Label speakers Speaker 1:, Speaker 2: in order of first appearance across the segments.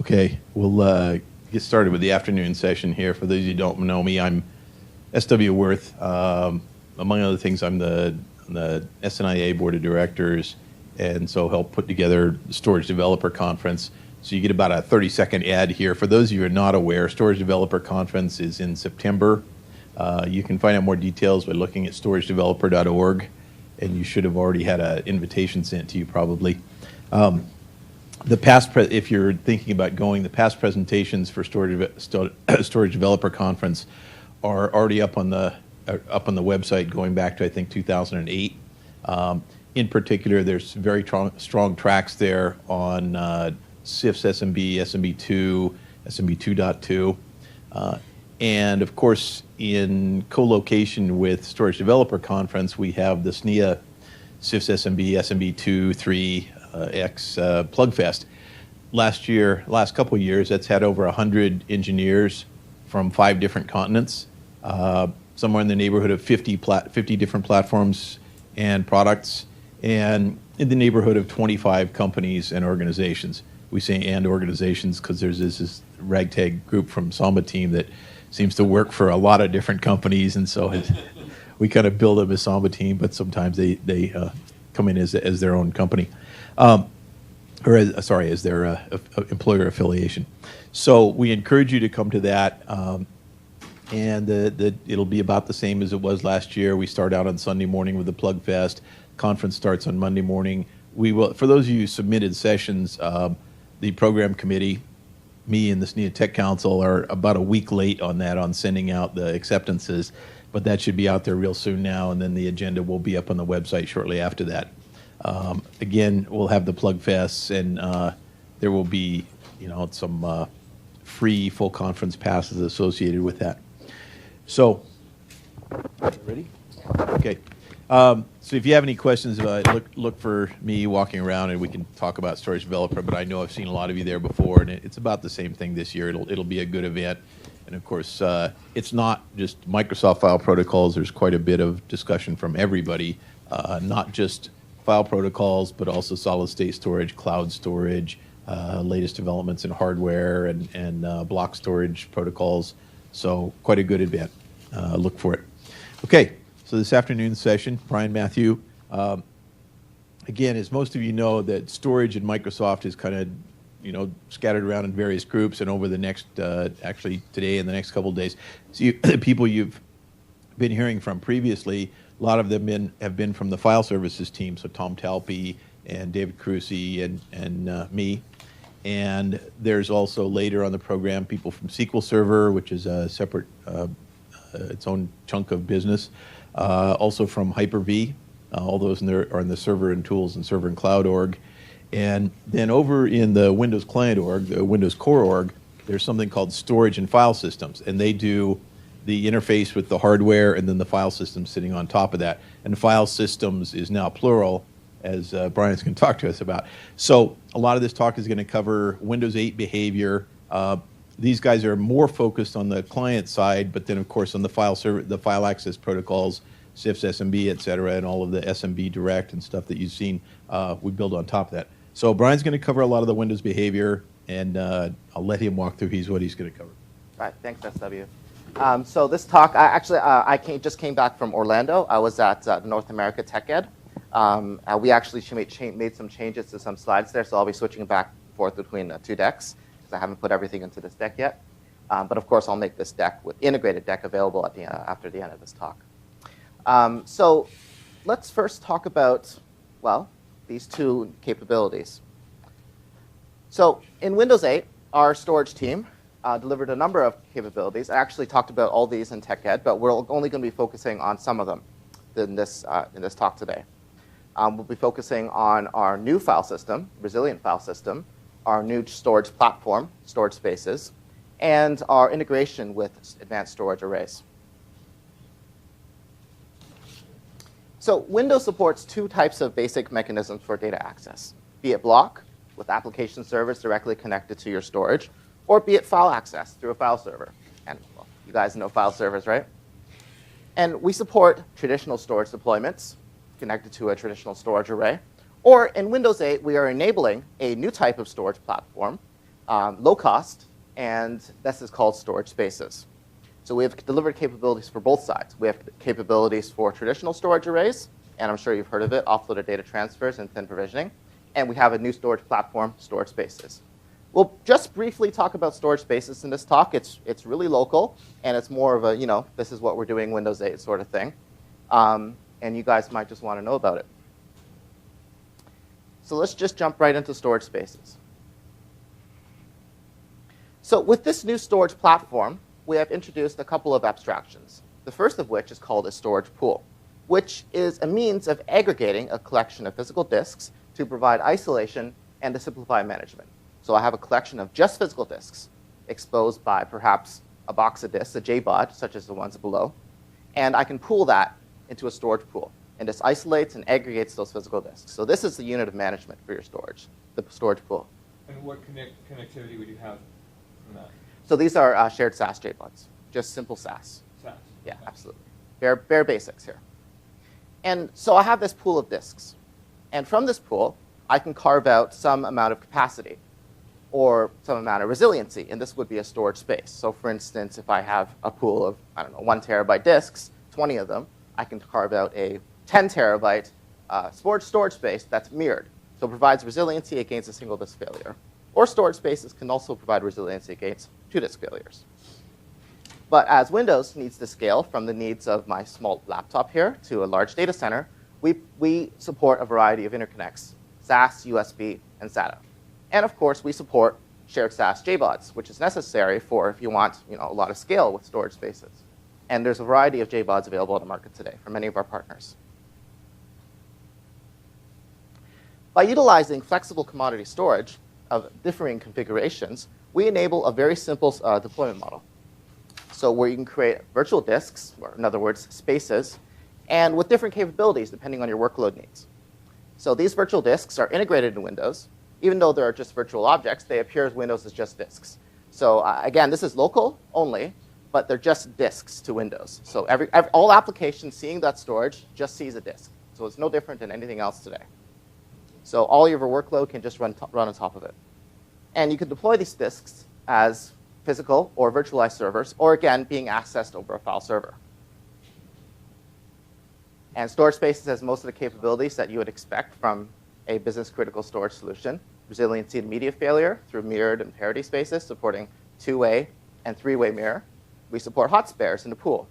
Speaker 1: Okay, we'll get started with the afternoon session here. For those of you who don't know me, I'm S.W. Worth. Among other things, I'm the SNIA Board of Directors, and so help put together the Storage Developer Conference. So you get about a 30-second ad here. For those of you who are not aware, Storage Developer Conference is in September. You can find out more details by looking at storagedeveloper.org, and you should have already had an invitation sent to you probably. If you're thinking about going, the past presentations for Storage Developer Conference are already up on the website, going back to I think 2008. In particular, there's very strong tracks there on CIFS SMB, SMB2, SMB 2.2, and of course in co-location with Storage Developer Conference, we have the SNIA CIFS SMB, SMB 2, 3. X Plugfest. Last couple of years, that's had over 100 engineers from 5 different continents, somewhere in the neighborhood of 50 different platforms and products, and in the neighborhood of 25 companies and organizations. We say "and" organizations because there's this ragtag group from Samba team that seems to work for a lot of different companies, and so we kind of build them as Samba team, but sometimes they come in as their own company. As their employer affiliation. So we encourage you to come to that, and it'll be about the same as it was last year. We start out on Sunday morning with the Plugfest. Conference starts on Monday morning. We will, for those of you who submitted sessions, the program committee, me and the SNIA Tech Council are about a week late on that, on sending out the acceptances, but that should be out there real soon now, and then the agenda will be up on the website shortly after that. Again, we'll have the Plugfests, and there will be, some free full conference passes associated with that. So, ready? Okay. So if you have any questions, look for me walking around, and we can talk about Storage Developer. But I know I've seen a lot of you there before, and it's about the same thing this year. It'll be a good event, and of course, it's not just Microsoft file protocols. There's quite a bit of discussion from everybody, not just file protocols, but also solid-state storage, cloud storage, latest developments in hardware and block storage protocols. So quite a good event. Look for it. Okay, so this afternoon's session, Brian Matthew. Again, as most of you know, that storage in Microsoft is kind of scattered around in various groups, and over the next, actually today and the next couple of days, so the people you've been hearing from previously, a lot of them have been from the file services team, so Tom Talpe and David Carusi and me. And there's also later on the program people from SQL Server, which is a separate, its own chunk of business. Also from Hyper-V, all those are in the server and tools and server and cloud org. And then over in the Windows Client org, the Windows Core org, there's something called Storage and File Systems, and they do the interface with the hardware and then the file system sitting on top of that. And file systems is now plural, as Brian's going to talk to us about. So a lot of this talk is going to cover Windows 8 behavior. These guys are more focused on the client side, but then of course on the file server, the file access protocols, CIFS, SMB, et cetera, and all of the SMB direct and stuff that you've seen, we build on top of that. So Brian's going to cover a lot of the Windows behavior, and I'll let him walk through what he's going to cover.
Speaker 2: All right, thanks, SW. So this talk, I just came back from Orlando. I was at the North America Tech Ed. We actually made some changes to some slides there, so I'll be switching back and forth between 2 decks, because I haven't put everything into this deck yet. But of course, I'll make this deck with integrated deck available at after the end of this talk. So let's first talk about, well, these 2 capabilities. So in Windows 8, our storage team delivered a number of capabilities. I actually talked about all these in Tech Ed, but we're only going to be focusing on some of them in this talk today. We'll be focusing on our new file system, resilient file system, our new storage platform, storage spaces, and our integration with advanced storage arrays. So Windows supports 2 types of basic mechanisms for data access, be it block, with application servers directly connected to your storage, or be it file access through a file server. And well, you guys know file servers, right? And we support traditional storage deployments connected to a traditional storage array. Or in Windows 8, we are enabling a new type of storage platform low cost, and this is called storage spaces. So we have delivered capabilities for both sides. We have capabilities for traditional storage arrays, and I'm sure you've heard of it, offloaded data transfers and thin provisioning. And we have a new storage platform, storage spaces. We'll just briefly talk about storage spaces in this talk. It's really local, and it's more of a, this is what we're doing, Windows 8 sort of thing. And you guys might just want to know about it. So let's just jump right into storage spaces. So with this new storage platform, we have introduced a couple of abstractions. The first of which is called a storage pool, which is a means of aggregating a collection of physical disks to provide isolation and to simplify management. So I have a collection of just physical disks exposed by perhaps a box of disks, a JBOD, such as the ones below, and I can pool that into a storage pool. And this isolates and aggregates those physical disks. So this is the unit of management for your storage, the storage pool.
Speaker 3: And what connectivity would you have from that?
Speaker 2: So these are shared SAS JBODs, just simple SAS.
Speaker 3: SAS.
Speaker 2: Yeah, absolutely. Bare basics here. And so I have this pool of disks. And from this pool, I can carve out some amount of capacity or some amount of resiliency, and this would be a storage space. So for instance, if I have a pool of, 1 terabyte disks, 20 of them, I can carve out a 10 terabyte storage space that's mirrored. So it provides resiliency against a single disk failure. Or storage spaces can also provide resiliency against 2 disk failures. But as Windows needs to scale from the needs of my small laptop here to a large data center, we support a variety of interconnects, SAS, USB, and SATA. And of course, we support shared SAS JBODs, which is necessary for if you want a lot of scale with storage spaces. And there's a variety of JBODs available on the market today from many of our partners. By utilizing flexible commodity storage of differing configurations, we enable a very simple deployment model. So where you can create virtual disks, or in other words, spaces, and with different capabilities depending on your workload needs. So these virtual disks are integrated in Windows. Even though they're just virtual objects, they appear as Windows as just disks. So again, this is local only, but they're just disks to Windows. So all applications seeing that storage just sees a disk. So it's no different than anything else today. So all your workload can just run on top of it. And you can deploy these disks as physical or virtualized servers, or again, being accessed over a file server. And storage spaces has most of the capabilities that you would expect from a business-critical storage solution. Resiliency to media failure through mirrored and parity spaces, supporting 2-way and 3-way mirror. We support hot spares in the pool.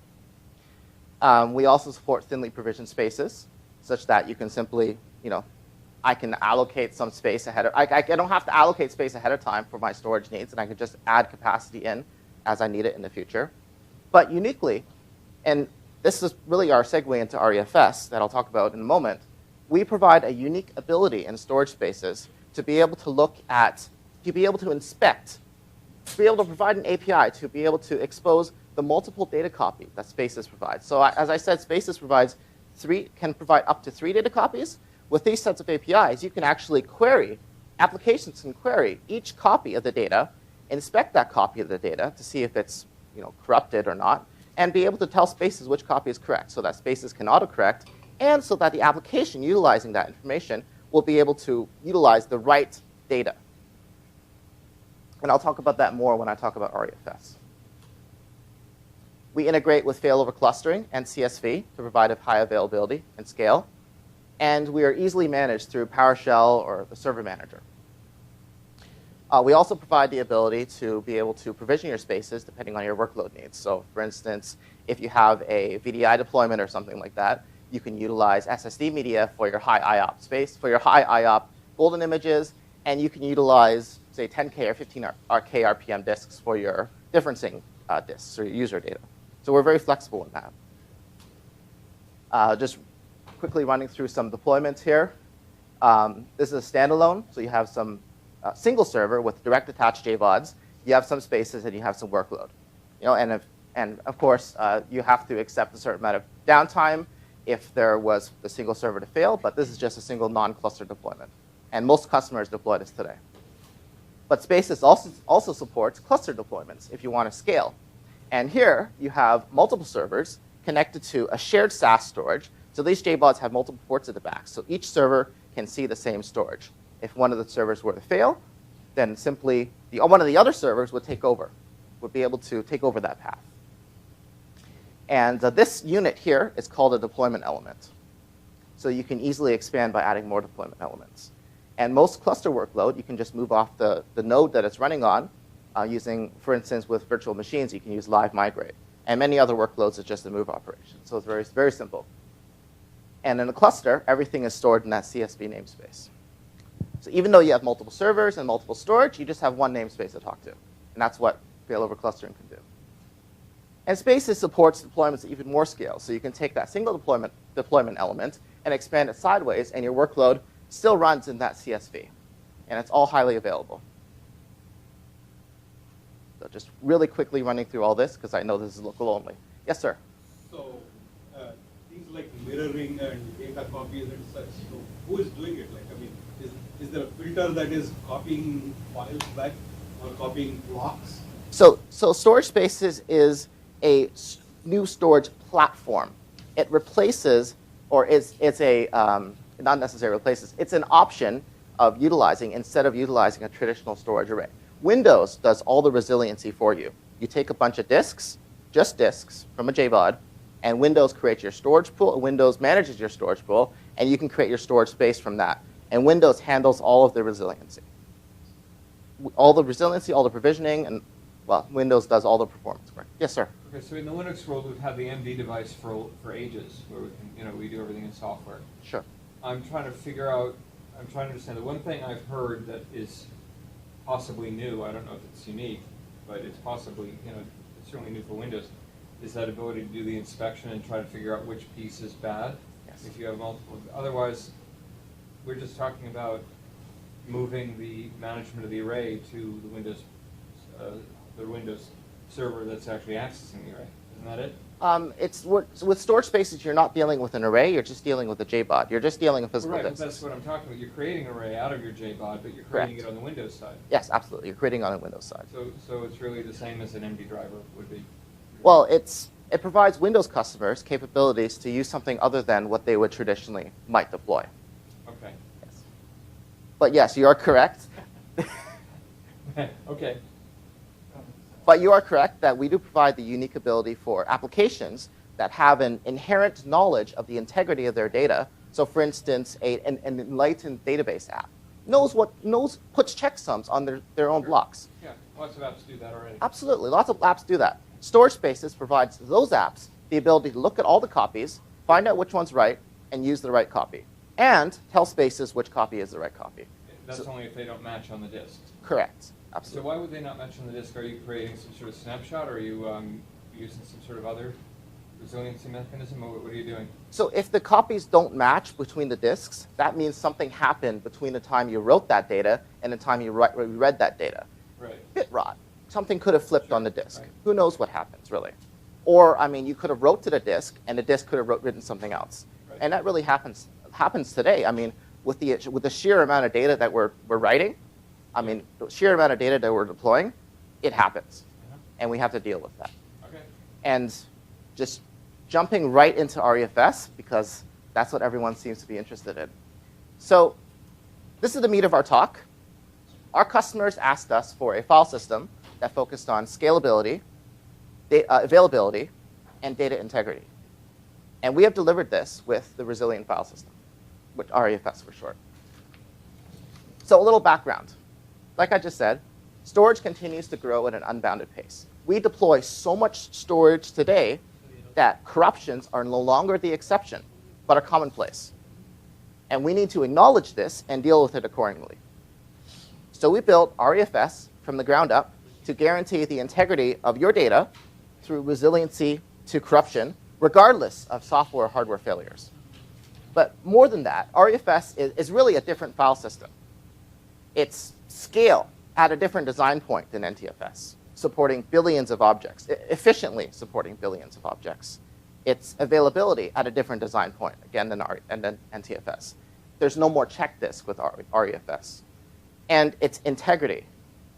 Speaker 2: We also support thinly provisioned spaces, such that you can simply, I can allocate some space ahead of, I don't have to allocate space ahead of time for my storage needs, and I can just add capacity in as I need it in the future. But uniquely, and this is really our segue into REFS that I'll talk about in a moment, we provide a unique ability in storage spaces to be able to look at, to be able to inspect, to be able to provide an API, to be able to expose the multiple data copy that Spaces provides. So as I said, Spaces can provide up to 3 data copies. With these sets of APIs, you can actually query, applications can query each copy of the data, inspect that copy of the data to see if it's corrupted or not, and be able to tell Spaces which copy is correct so that Spaces can autocorrect, and so that the application utilizing that information will be able to utilize the right data. And I'll talk about that more when I talk about REFS. We integrate with failover clustering and CSV to provide a high availability and scale. And we are easily managed through PowerShell or the server manager. We also provide the ability to be able to provision your spaces depending on your workload needs. So for instance, if you have a VDI deployment or something like that, you can utilize SSD media for your high IOP space, for your high IOP golden images, and you can utilize, say, 10K or 15K RPM disks for your differencing disks or your user data. So we're very flexible in that. Just quickly running through some deployments here. This is a standalone, so you have some single server with direct attached JBODs. You have some spaces and you have some workload. And of course, you have to accept a certain amount of downtime if there was a single server to fail, but this is just a single non-cluster deployment. And most customers deploy this today. But Spaces also supports cluster deployments if you want to scale. And here you have multiple servers connected to a shared SAS storage. So these JBODs have multiple ports at the back. So each server can see the same storage. If one of the servers were to fail, then simply one of the other servers would be able to take over that path. And this unit here is called a deployment element. So you can easily expand by adding more deployment elements. And most cluster workload, you can just move off the node that it's running on using, for instance, with virtual machines, you can use live migrate. And many other workloads, it's just a move operation. So it's very, very simple. And in a cluster, everything is stored in that CSV namespace. So even though you have multiple servers and multiple storage, you just have one namespace to talk to. And that's what failover clustering can do. And Spaces supports deployments at even more scale. So you can take that single deployment element and expand it sideways, and your workload still runs in that CSV. And it's all highly available. So just really quickly running through all this, because I know this is local only. Yes, sir?
Speaker 4: So things like mirroring and data copies and such, so who is doing it? Like, I mean, is there a filter that is copying files back or copying blocks?
Speaker 2: So Storage Spaces is a new storage platform. It replaces, or it's a, not necessarily replaces, it's an option of utilizing, instead of utilizing a traditional storage array. Windows does all the resiliency for you. You take a bunch of disks, just disks from a JBOD, and Windows creates your storage pool, Windows manages your storage pool, and you can create your storage space from that. And Windows handles all of the resiliency. All the resiliency, all the provisioning, and, well, Windows does all the performance work. Yes, sir?
Speaker 3: Okay, so in the Linux world, we've had the MD device for ages, where we can, we do everything in software.
Speaker 2: Sure.
Speaker 3: I'm trying to understand, the one thing I've heard that is possibly new, I don't know if it's unique, but it's possibly, it's certainly new for Windows, is that ability to do the inspection and try to figure out which piece is bad.
Speaker 2: Yes.
Speaker 3: If you have multiple. Otherwise, we're just talking about moving the management of the array to the Windows server that's actually accessing the array. Isn't that it?
Speaker 2: With storage spaces, you're not dealing with an array, you're just dealing with a JBOD. You're just dealing with physical
Speaker 3: Right,
Speaker 2: disks.
Speaker 3: but that's what I'm talking about. You're creating an array out of your JBOD, but you're creating it on the Windows side.
Speaker 2: Yes, absolutely. You're creating on a Windows side.
Speaker 3: So it's really the same as an MD driver would be.
Speaker 2: Well, it provides Windows customers capabilities to use something other than what they would traditionally might deploy.
Speaker 3: Okay.
Speaker 2: Yes. But yes, you are correct.
Speaker 3: Okay.
Speaker 2: But you are correct that we do provide the unique ability for applications that have an inherent knowledge of the integrity of their data. So for instance, an enlightened database app puts checksums on their own blocks.
Speaker 3: Yeah, lots of apps do that already.
Speaker 2: Absolutely, lots of apps do that. Storage Spaces provides those apps the ability to look at all the copies, find out which one's right, and use the right copy. And tell Spaces which copy is the right copy.
Speaker 3: That's only if they don't match on the disk.
Speaker 2: Correct.
Speaker 3: So
Speaker 2: Absolutely.
Speaker 3: why would they not match on the disk? Are you creating some sort of snapshot, or are you using some sort of other resiliency mechanism, or what are you doing?
Speaker 2: So if the copies don't match between the disks, that means something happened between the time you wrote that data and the time you read that data.
Speaker 3: Right.
Speaker 2: Bit rot. Something could have flipped on the disk.
Speaker 3: Right.
Speaker 2: Who knows what happens, really? Or, I mean, you could have wrote to the disk, and the disk could have written something else.
Speaker 3: Right.
Speaker 2: And that really happens today. I mean, with the sheer amount of data that we're writing, I mean, the sheer amount of data that we're deploying, it happens. And we have to deal with that.
Speaker 3: Okay.
Speaker 2: And just jumping right into REFS, because that's what everyone seems to be interested in. So this is the meat of our talk. Our customers asked us for a file system that focused on scalability, availability, and data integrity. And we have delivered this with the resilient file system, which REFS for short. So a little background. Like I just said, storage continues to grow at an unbounded pace. We deploy so much storage today that corruptions are no longer the exception, but are commonplace. And we need to acknowledge this and deal with it accordingly. So we built REFS from the ground up to guarantee the integrity of your data through resiliency to corruption, regardless of software or hardware failures. But more than that, REFS is really a different file system. It's scale at a different design point than NTFS, supporting billions of objects, efficiently supporting billions of objects. It's availability at a different design point, again, than NTFS. There's no more check disk with REFS. And it's integrity,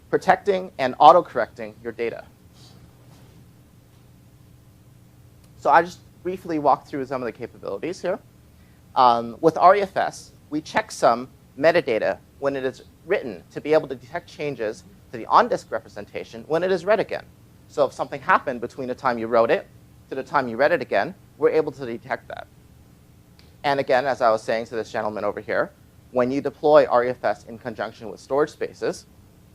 Speaker 2: protecting and auto-correcting your data. So I just briefly walked through some of the capabilities here. With REFS, we check some metadata when it is written to be able to detect changes to the on-disk representation when it is read again. So if something happened between the time you wrote it to the time you read it again, we're able to detect that. And again, as I was saying to this gentleman over here, when you deploy REFS in conjunction with storage spaces,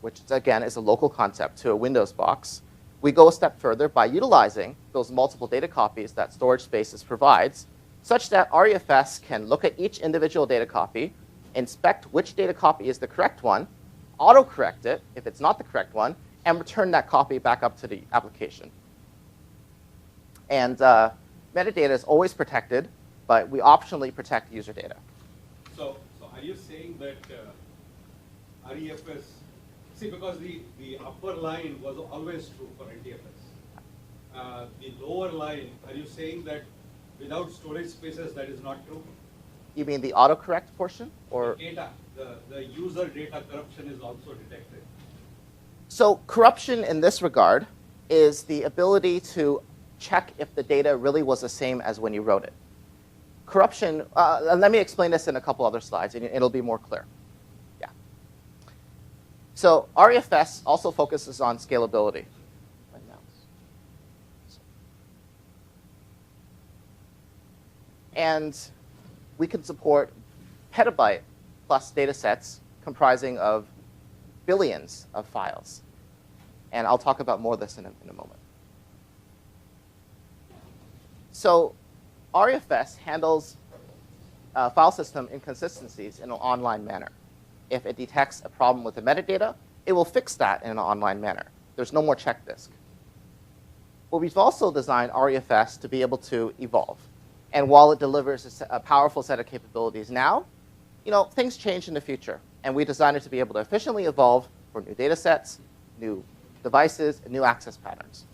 Speaker 2: which again is a local concept to a Windows box, we go a step further by utilizing those multiple data copies that storage spaces provides, such that REFS can look at each individual data copy, inspect which data copy is the correct one, autocorrect it if it's not the correct one, and return that copy back up to the application. And metadata is always protected, but we optionally protect user data.
Speaker 4: So are you saying that REFS, see, because the upper line was always true for NTFS. The lower line, are you saying that without storage spaces that is not true?
Speaker 2: You mean the autocorrect portion? Or
Speaker 4: The data, the user data corruption is also detected.
Speaker 2: So corruption in this regard is the ability to check if the data really was the same as when you wrote it. Corruption, let me explain this in a couple other slides, and it'll be more clear. Yeah. So REFS also focuses on scalability. And we can support petabyte plus data sets comprising of billions of files. And I'll talk about more of this in a moment. So REFS handles file system inconsistencies in an online manner. If it detects a problem with the metadata, it will fix that in an online manner. There's no more check disk. But we've also designed REFS to be able to evolve. And while it delivers a powerful set of capabilities now, things change in the future. And we designed it to be able to efficiently evolve for new data sets, new devices, and new access patterns.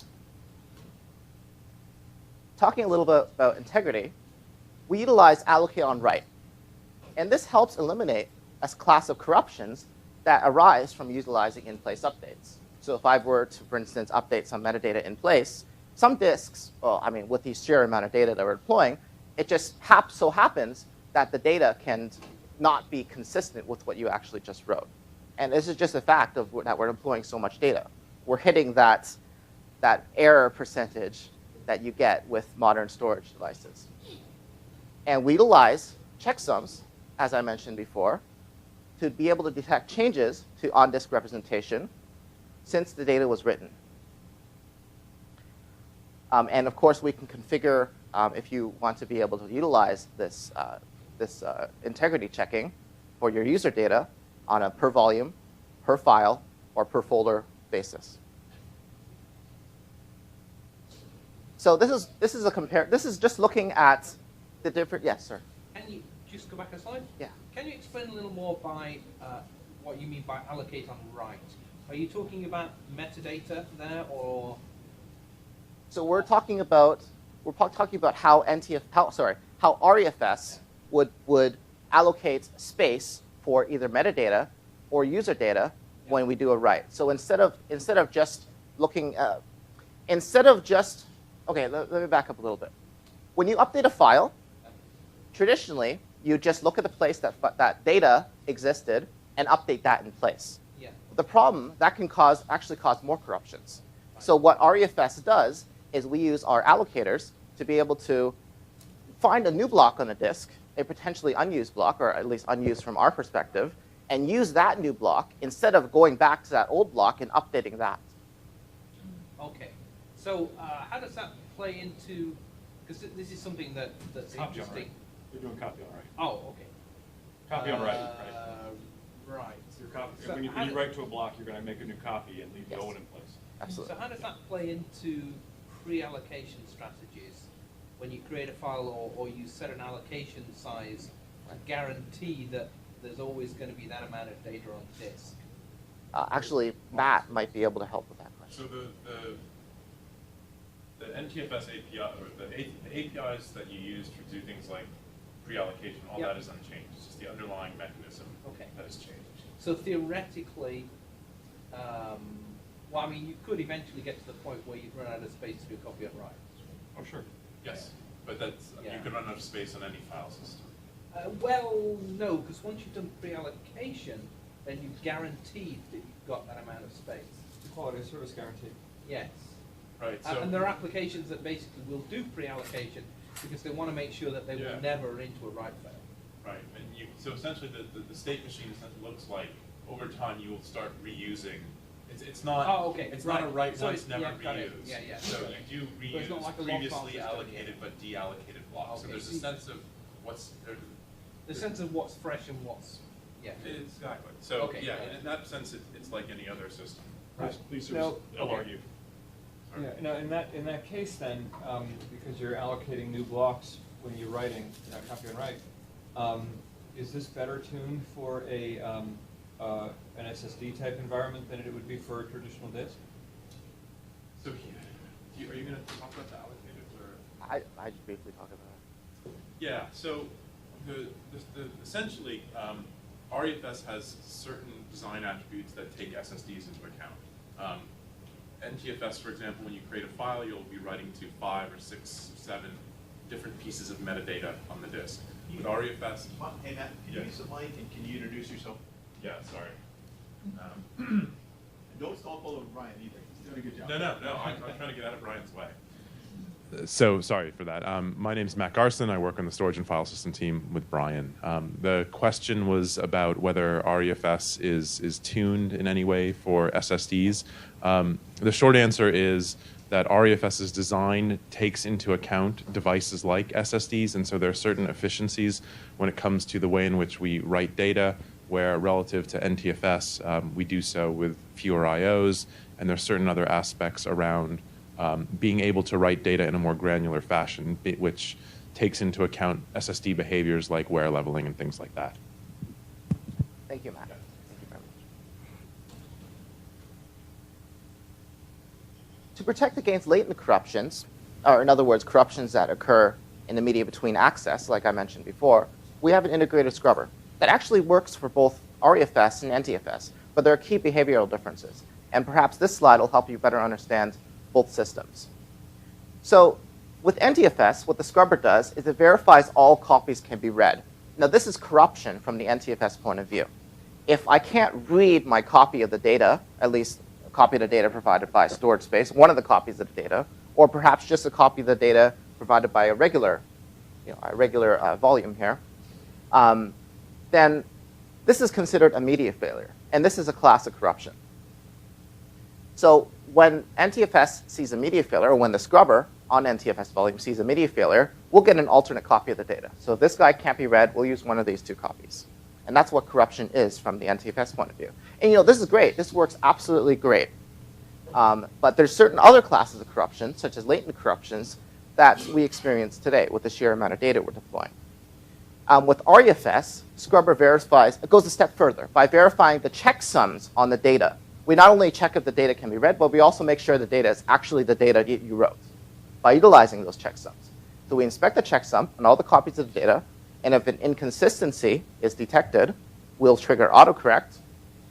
Speaker 2: Talking a little bit about integrity, we utilize allocate on write. And this helps eliminate a class of corruptions that arise from utilizing in-place updates. So if I were to, for instance, update some metadata in place, some disks, with the sheer amount of data that we're deploying, it just so happens that the data can not be consistent with what you actually just wrote. And this is just a fact of that we're deploying so much data. We're hitting that error percentage that you get with modern storage devices. And we utilize checksums, as I mentioned before, to be able to detect changes to on-disk representation since the data was written. And of course, we can configure, if you want to be able to utilize this integrity checking for your user data on a per volume, per file, or per folder basis. So this is just looking at the different. Yes, sir.
Speaker 5: Can you just go back a slide?
Speaker 2: Yeah.
Speaker 5: Can you explain a little more by what you mean by allocate on write? Are you talking about metadata there, or?
Speaker 2: So we're talking about how how REFS would allocate space for either metadata or user data when we do a write. So instead of just looking okay, let me back up a little bit. When you update a file, traditionally you just look at the place that data existed and update that in place.
Speaker 5: Yeah.
Speaker 2: The problem that can actually cause more corruptions. So what REFS does is we use our allocators to be able to find a new block on a disk, a potentially unused block, or at least unused from our perspective, and use that new block instead of going back to that old block and updating that.
Speaker 5: Okay. So how does that play into, because this is something that's
Speaker 6: Copy on
Speaker 5: interesting.
Speaker 6: write. You're doing copy on write.
Speaker 5: Oh, okay.
Speaker 6: Copy on write, right?
Speaker 5: Right.
Speaker 6: Your copy,
Speaker 5: So
Speaker 6: when you
Speaker 5: how
Speaker 6: write to a block, you're going to make a new copy and leave
Speaker 2: Yes.
Speaker 6: the old in place.
Speaker 2: Absolutely.
Speaker 5: So how does that play into pre-allocation strategies? When you create a file or you set an allocation size to guarantee that there's always going to be that amount of data on disk?
Speaker 2: Actually, Matt might be able to help with that question.
Speaker 7: So the NTFS API, or the APIs that you use to do things like pre-allocation, all
Speaker 5: Yep.
Speaker 7: that is unchanged. It's just the underlying mechanism
Speaker 5: Okay.
Speaker 7: that has changed.
Speaker 5: So theoretically, you could eventually get to the point where you'd run out of space to do copy on write.
Speaker 7: Oh, sure. Yes, but that's
Speaker 5: Yeah.
Speaker 7: you can run out of space on any file system.
Speaker 5: Well, no, because once you've done pre-allocation, then you've guaranteed that you've got that amount of space.
Speaker 3: quality of service guarantee.
Speaker 5: Yes.
Speaker 7: Right,
Speaker 5: And there are applications that basically will do pre-allocation because they want to make sure that they will never into a write fail.
Speaker 7: right, and so essentially the state machine essentially looks like, over time, you will start reusing. It's not,
Speaker 5: Oh, okay,
Speaker 7: it's not a
Speaker 5: right.
Speaker 7: write
Speaker 5: So
Speaker 7: once,
Speaker 5: it's-
Speaker 7: never
Speaker 5: yeah, got it.
Speaker 7: reuse.
Speaker 5: Yeah, yeah.
Speaker 7: So you do
Speaker 5: So it's not
Speaker 7: reuse
Speaker 5: like a lock
Speaker 7: previously
Speaker 5: file system,
Speaker 7: allocated
Speaker 5: yeah.
Speaker 7: but deallocated blocks. So
Speaker 5: Okay,
Speaker 7: there's a
Speaker 5: see-
Speaker 7: sense of what's,
Speaker 5: The sense of what's fresh and what's, yeah.
Speaker 7: exactly. So,
Speaker 5: Okay,
Speaker 7: yeah,
Speaker 5: yeah.
Speaker 7: in that sense, it's like any other system.
Speaker 5: Right.
Speaker 6: Please,
Speaker 3: No,
Speaker 6: LRU.
Speaker 3: okay.
Speaker 7: Sorry.
Speaker 3: Yeah, no, in that case then, because you're allocating new blocks when you're writing, copy and write, is this better tuned for an SSD type environment than it would be for a traditional disk?
Speaker 7: So, are you going to talk about the allocated or?
Speaker 2: I just briefly talk about it.
Speaker 7: Yeah, so essentially, REFS has certain design attributes that take SSDs into account. NTFS, for example, when you create a file, you'll be writing to 5 or 6, 7 different pieces of metadata on the disk. With REFS,
Speaker 1: Hey Matt, can you use the mic and can you introduce yourself?
Speaker 7: yeah, sorry.
Speaker 1: And don't stalk all over Brian either. He's doing a good job.
Speaker 7: No, I'm trying to get out of Brian's way. So sorry for that. My name is Matt Garson. I work on the storage and file system team with Brian. The question was about whether REFS is tuned in any way for SSDs. The short answer is that REFS's design takes into account devices like SSDs, and so there are certain efficiencies when it comes to the way in which we write data, where relative to NTFS, we do so with fewer IOs, and there are certain other aspects around being able to write data in a more granular fashion, which takes into account SSD behaviors like wear leveling and things like that.
Speaker 2: Thank you, Matt. Thank you very much. To protect against latent corruptions, or in other words, corruptions that occur in the media between access, like I mentioned before, we have an integrated scrubber that actually works for both REFS and NTFS, but there are key behavioral differences. And perhaps this slide will help you better understand both systems. So with NTFS, what the scrubber does is it verifies all copies can be read. Now this is corruption from the NTFS point of view. If I can't read my copy of the data, at least a copy of the data provided by storage space, one of the copies of the data, or perhaps just a copy of the data provided by a regular volume here, then this is considered a media failure. And this is a class of corruption. So when NTFS sees a media failure, or when the scrubber on NTFS volume sees a media failure, we'll get an alternate copy of the data. So if this guy can't be read, we'll use one of these 2 copies. And that's what corruption is from the NTFS point of view. And this is great. This works absolutely great. But there's certain other classes of corruption, such as latent corruptions, that we experience today with the sheer amount of data we're deploying. With REFS, scrubber verifies, it goes a step further by verifying the checksums on the data. We not only check if the data can be read, but we also make sure the data is actually the data you wrote by utilizing those checksums. So we inspect the checksum on all the copies of the data, and if an inconsistency is detected, we'll trigger autocorrect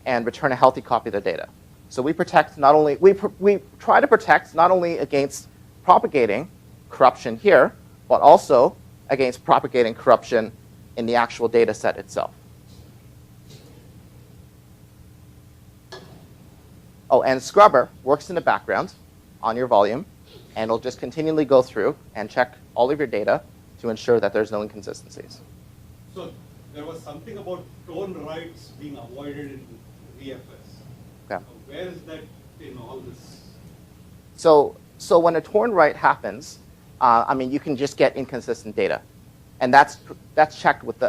Speaker 2: and return a healthy copy of the data. So we protect not only, we try to protect not only against propagating corruption here, but also against propagating corruption in the actual data set itself. Oh, and scrubber works in the background on your volume, and it'll just continually go through and check all of your data to ensure that there's no inconsistencies.
Speaker 4: So there was something about tone rights being avoided in VFS.
Speaker 2: Okay.
Speaker 4: Where is that in all this?
Speaker 2: So when a torn write happens, you can just get inconsistent data, and that's checked with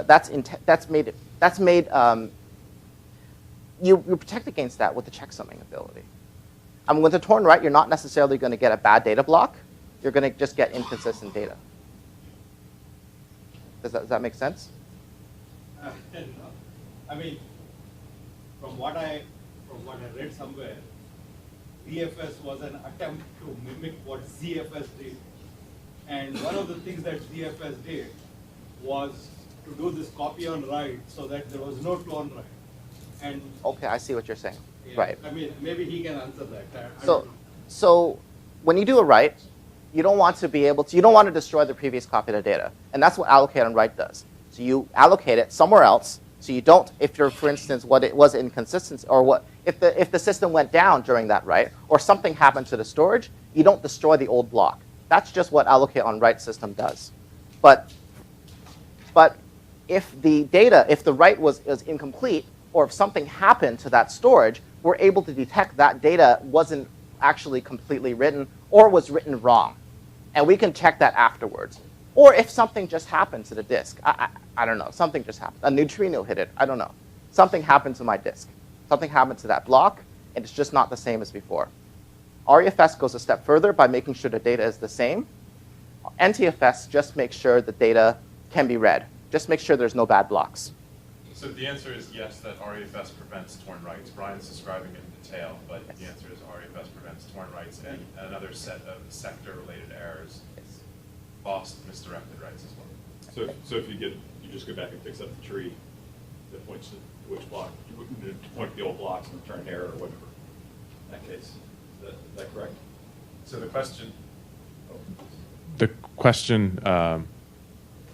Speaker 2: you protect against that with the checksumming ability. With a torn write, you're not necessarily going to get a bad data block. You're going to just get inconsistent data. Does that make sense?
Speaker 4: From what I read somewhere, VFS was an attempt to mimic what ZFS did. And one of the things that ZFS did was to do this copy on write so that there was no clone write. And
Speaker 2: Okay, I see what you're saying.
Speaker 4: yeah,
Speaker 2: Right.
Speaker 4: Maybe he can answer that. I
Speaker 2: So,
Speaker 4: don't know.
Speaker 2: so when you do a write, you don't want to destroy the previous copy of the data. And that's what allocate on write does. So you allocate it somewhere else. So you don't, if you're, for instance, what it was inconsistency, or If the system went down during that write, or something happened to the storage, you don't destroy the old block. That's just what allocate on write system does. But if the write was incomplete, or if something happened to that storage, we're able to detect that data wasn't actually completely written or was written wrong. And we can check that afterwards. Or if something just happened to the disk. I don't know. Something just happened. A neutrino hit it. I don't know. Something happened to my disk. Something happened to that block, and it's just not the same as before. REFS goes a step further by making sure the data is the same. NTFS just makes sure the data can be read. Just make sure there's no bad blocks.
Speaker 7: So the answer is yes, that REFS prevents torn writes. Brian's describing it in detail, but yes. The answer is REFS prevents torn writes and another set of sector-related errors,
Speaker 2: Yes.
Speaker 7: lost, misdirected writes as well.
Speaker 6: So if you just go back and fix up the tree that points to which block, you wouldn't point to the old blocks and return error or whatever. In that case, is that correct?
Speaker 7: So the question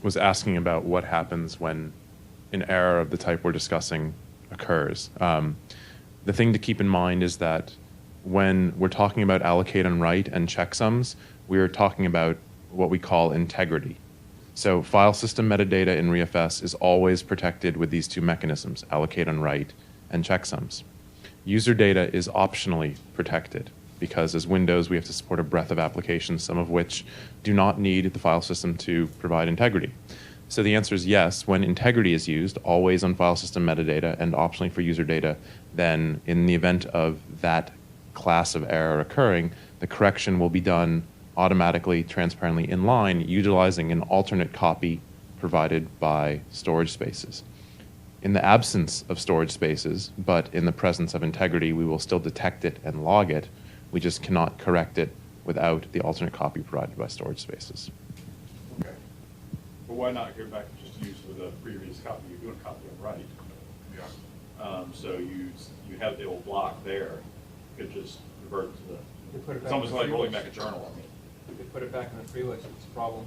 Speaker 7: was asking about what happens when an error of the type we're discussing occurs. The thing to keep in mind is that when we're talking about allocate on write and checksums, we're talking about what we call integrity. So file system metadata in REFS is always protected with these two mechanisms, allocate on write and checksums. User data is optionally protected because as Windows, we have to support a breadth of applications, some of which do not need the file system to provide integrity. So the answer is yes, when integrity is used, always on file system metadata and optionally for user data, then in the event of that class of error occurring, the correction will be done automatically, transparently in line, utilizing an alternate copy provided by storage spaces. In the absence of storage spaces, but in the presence of integrity, we will still detect it and log it. We just cannot correct it without the alternate copy provided by storage spaces.
Speaker 6: Okay. Well, why not go back and just use with a previous copy? You're doing a copy on write. So you have the old block there. You could just revert to the. It's almost like rolling back a journal. I mean.
Speaker 3: They put it back in the free list. It's a problem.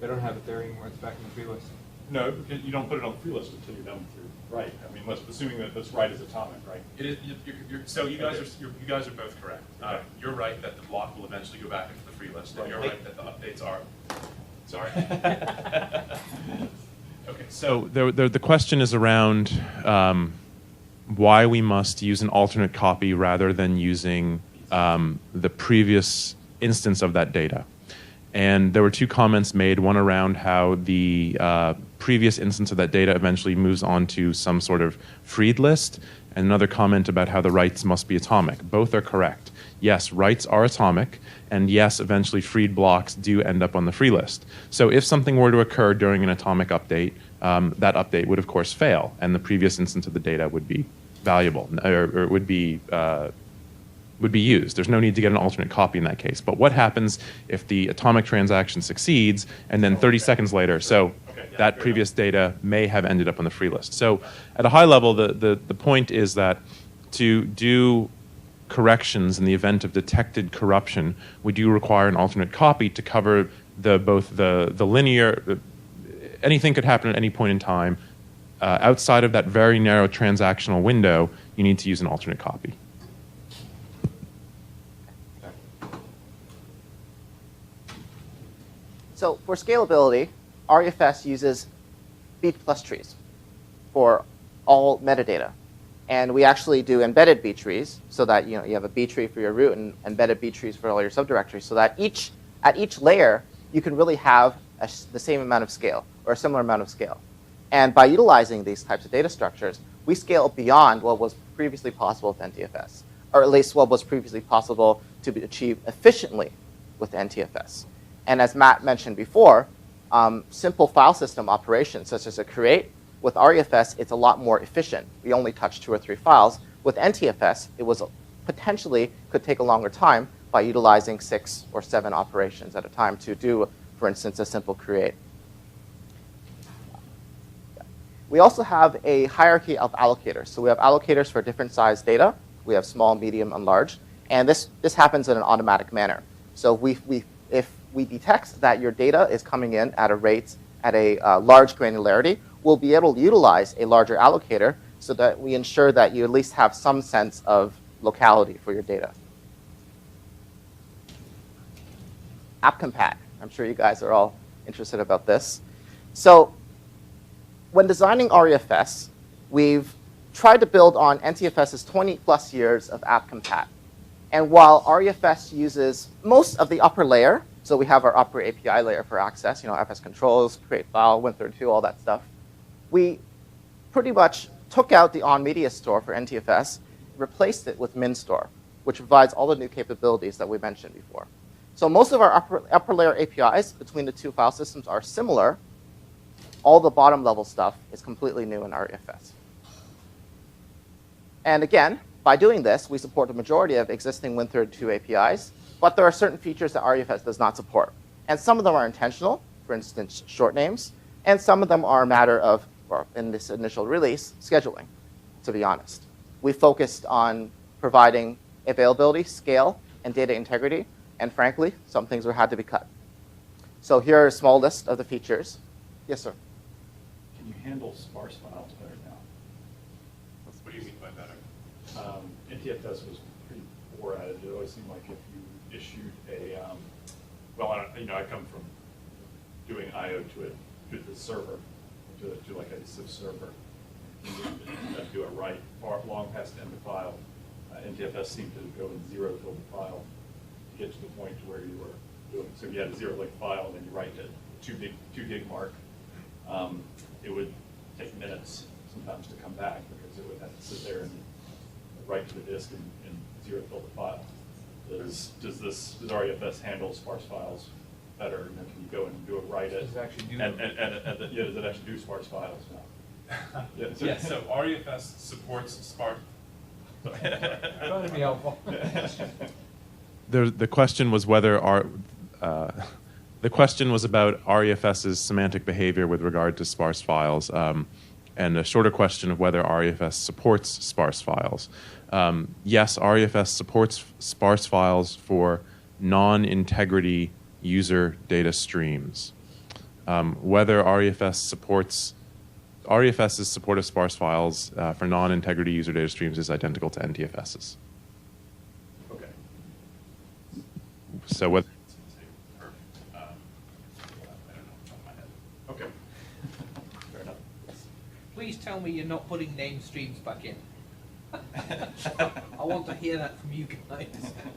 Speaker 3: They don't have it there anymore. It's back in the free list.
Speaker 6: No, because you don't put it on the free list until you're done with your write. I mean, assuming that this write is atomic, right?
Speaker 7: It is. So you guys are both correct.
Speaker 6: Okay.
Speaker 7: You're right that the block will eventually go back into the free list, and you're right that the updates are. Sorry. Okay. So the question is around why we must use an alternate copy rather than using the previous instance of that data. And there were two comments made, one around how the previous instance of that data eventually moves on to some sort of freed list, and another comment about how the writes must be atomic. Both are correct. Yes, writes are atomic, and yes, eventually freed blocks do end up on the free list. So if something were to occur during an atomic update, that update would of course fail, and the previous instance of the data would be valuable, or would be used. There's no need to get an alternate copy in that case. But what happens if the atomic transaction succeeds and then 30 seconds later, that previous data may have ended up on the free list. So at a high level, the point is that to do corrections in the event of detected corruption, we do require an alternate copy to cover both the linear, anything could happen at any point in time. Outside of that very narrow transactional window, you need to use an alternate copy.
Speaker 2: So for scalability, REFS uses B plus trees for all metadata. And we actually do embedded B trees so that you have a B tree for your root and embedded B trees for all your subdirectories so that at each layer, you can really have the same amount of scale or a similar amount of scale. And by utilizing these types of data structures, we scale beyond what was previously possible with NTFS, or at least what was previously possible to be achieved efficiently with NTFS. And as Matt mentioned before, simple file system operations, such as a create, with REFS, it's a lot more efficient. We only touch 2 or 3 files. With NTFS, it was potentially could take a longer time by utilizing 6 or 7 operations at a time to do, for instance, a simple create. We also have a hierarchy of allocators. So we have allocators for different size data. We have small, medium, and large. And this happens in an automatic manner. So if we detect that your data is coming in at a rate, at a large granularity, we'll be able to utilize a larger allocator so that we ensure that you at least have some sense of locality for your data. AppCompat. I'm sure you guys are all interested about this. So when designing REFS, we've tried to build on NTFS's 20+ years of AppCompat. And while REFS uses most of the upper layer, so we have our upper API layer for access, FS controls, create file, Win32, all that stuff, we pretty much took out the on-media store for NTFS, replaced it with MinStore, which provides all the new capabilities that we mentioned before. So most of our upper layer APIs between the two file systems are similar. All the bottom level stuff is completely new in REFS. And again, by doing this, we support the majority of existing Win32 APIs, but there are certain features that REFS does not support. And some of them are intentional, for instance, short names, and some of them are a matter of, or in this initial release, scheduling, to be honest. We focused on providing availability, scale, and data integrity, and frankly, some things had to be cut. So here are a small list of the features. Yes, sir?
Speaker 6: Can you handle sparse files better now?
Speaker 7: What do you mean by better?
Speaker 6: NTFS was pretty poor at it. It always seemed like if you issued a, I come from doing I/O to the server, to like a SIF server. You have to do a write far long past the end of the file. NTFS seemed to go and zero fill the file to get to the point where you were doing. So if you had a zero link file and then you write it 2 gig mark, it would take minutes sometimes to come back because it would have to sit there and write to the disk and zero fill the file. Does REFS handle sparse files better? And then can you go and do a write it?
Speaker 3: Does it actually do
Speaker 6: does it actually do sparse files now?
Speaker 7: Yes, so REFS supports sparse.
Speaker 3: I thought it'd be helpful.
Speaker 7: The question was whether the question was about REFS's semantic behavior with regard to sparse files, and a shorter question of whether REFS supports sparse files. Yes, REFS supports sparse files for non-integrity user data streams. Whether REFS's support of sparse files for non-integrity user data streams is identical to NTFS's.
Speaker 6: Okay.
Speaker 7: So what?
Speaker 6: Okay. Fair enough.
Speaker 5: Please tell me you're not putting name streams back in. I want to hear that from you guys.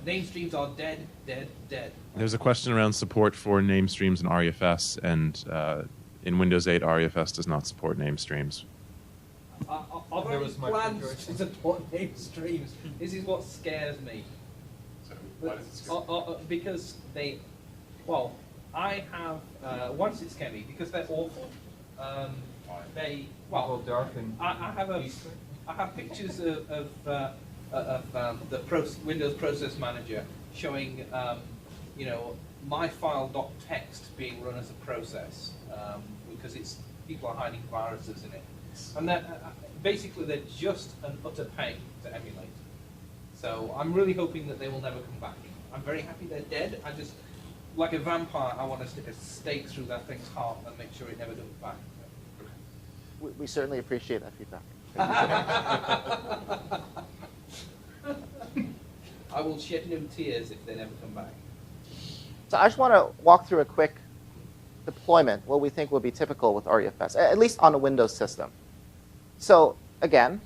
Speaker 5: Name streams are dead, dead, dead.
Speaker 7: There's a question around support for name streams in REFS, and in Windows 8, REFS does not support name streams.
Speaker 5: Are
Speaker 3: There
Speaker 5: there
Speaker 3: was my
Speaker 5: plans
Speaker 3: choice.
Speaker 5: to support name streams? This is what scares me.
Speaker 7: So why does it scare?
Speaker 5: Because I have, once it scared me, because they're awful.
Speaker 3: Well, dark and
Speaker 5: I have pictures of the Windows Process Manager showing, my file.txt being run as a process because people are hiding viruses in it, and basically they're just an utter pain to emulate. So I'm really hoping that they will never come back. I'm very happy they're dead. I just, like a vampire, I want to stick a stake through that thing's heart and make sure it never comes back.
Speaker 2: We certainly appreciate that feedback.
Speaker 5: I will shed no tears if they never come back.
Speaker 2: So I just want to walk through a quick deployment, what we think will be typical with REFS, at least on a Windows system. So again,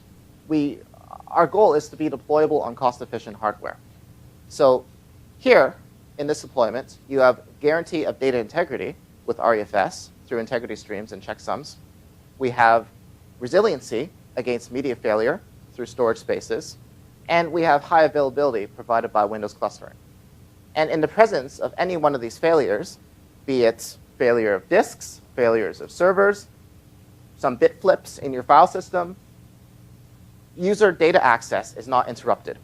Speaker 2: our goal is to be deployable on cost-efficient hardware. So here, in this deployment, you have guarantee of data integrity with REFS through integrity streams and checksums. We have resiliency against media failure through storage spaces. And we have high availability provided by Windows clustering. And in the presence of any one of these failures, be it failure of disks, failures of servers, some bit flips in your file system, user data access is not interrupted.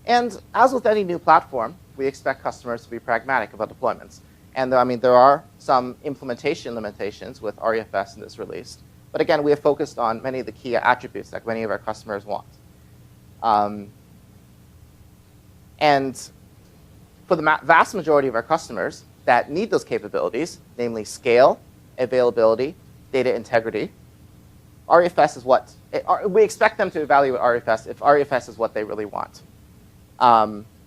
Speaker 2: And as with any new platform, we expect customers to be pragmatic about deployments. And there are some implementation limitations with REFS in this release. But again, we have focused on many of the key attributes that many of our customers want. And for the vast majority of our customers that need those capabilities, namely scale, availability, data integrity, REFS is what, we expect them to evaluate REFS if REFS is what they really want.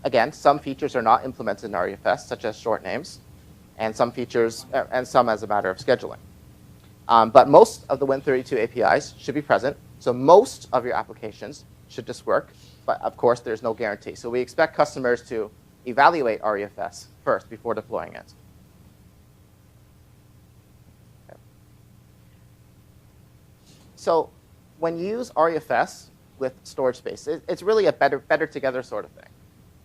Speaker 2: Again, some features are not implemented in REFS, such as short names, and some features, and some as a matter of scheduling. But most of the Win32 APIs should be present, so most of your applications should just work, but of course there's no guarantee. So we expect customers to evaluate REFS first before deploying it. Okay. So when you use REFS with storage space, it's really a better together sort of thing.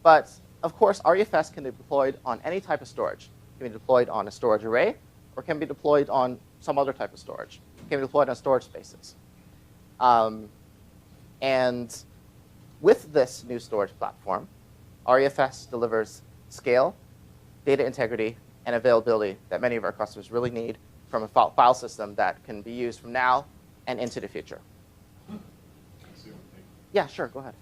Speaker 2: But of course, REFS can be deployed on any type of storage. It can be deployed on a storage array, or can be deployed on some other type of storage. It can be deployed on storage spaces. And with this new storage platform, REFS delivers scale, data integrity, and availability that many of our customers really need from a file system that can be used from now and into the future. Yeah, sure, go ahead.